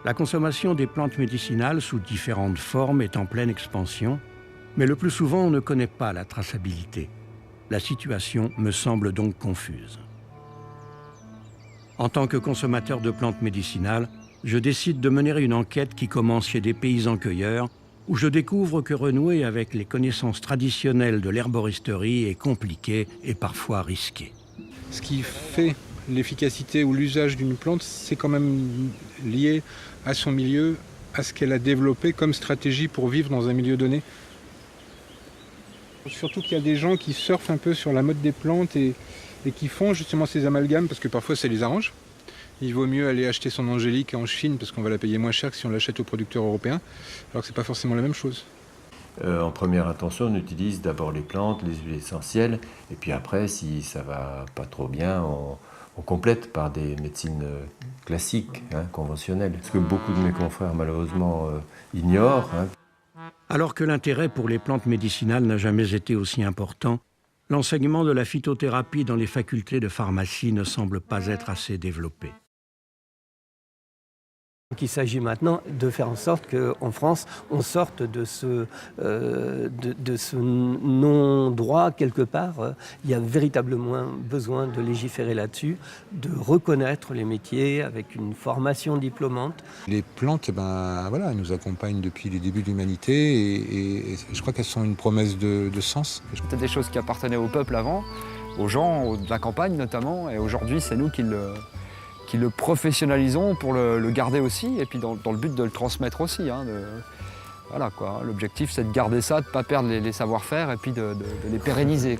La consommation des plantes médicinales sous différentes formes est en pleine expansion, mais le plus souvent on ne connaît pas la traçabilité. La situation me semble donc confuse. En tant que consommateur de plantes médicinales, je décide de mener une enquête qui commence chez des paysans-cueilleurs, où je découvre que renouer avec les connaissances traditionnelles de l'herboristerie est compliqué et parfois risqué. Ce qui fait l'efficacité ou l'usage d'une plante, c'est quand même lié à son milieu, à ce qu'elle a développé comme stratégie pour vivre dans un milieu donné. Surtout qu'il y a des gens qui surfent un peu sur la mode des plantes et qui font justement ces amalgames parce que parfois ça les arrange. Il vaut mieux aller acheter son angélique en Chine parce qu'on va la payer moins cher que si on l'achète au producteur européen, alors que c'est pas forcément la même chose. En première intention, on utilise d'abord les plantes, les huiles essentielles, et puis après, si ça va pas trop bien, on complète par des médecines classiques, conventionnelles. Ce que beaucoup de mes confrères, malheureusement, ignorent. Alors que l'intérêt pour les plantes médicinales n'a jamais été aussi important, l'enseignement de la phytothérapie dans les facultés de pharmacie ne semble pas être assez développé. Donc il s'agit maintenant de faire en sorte qu'en France, on sorte de ce non-droit quelque part. Il y a véritablement besoin de légiférer là-dessus, de reconnaître les métiers avec une formation diplômante. Les plantes, elles nous accompagnent depuis les débuts de l'humanité et je crois qu'elles sont une promesse de sens. C'était des choses qui appartenaient au peuple avant, aux gens de la campagne notamment, et aujourd'hui c'est nous qui le professionnalisons pour le garder aussi, et puis dans le but de le transmettre aussi. Voilà, quoi. L'objectif c'est de garder ça, de ne pas perdre les savoir-faire et puis de les pérenniser.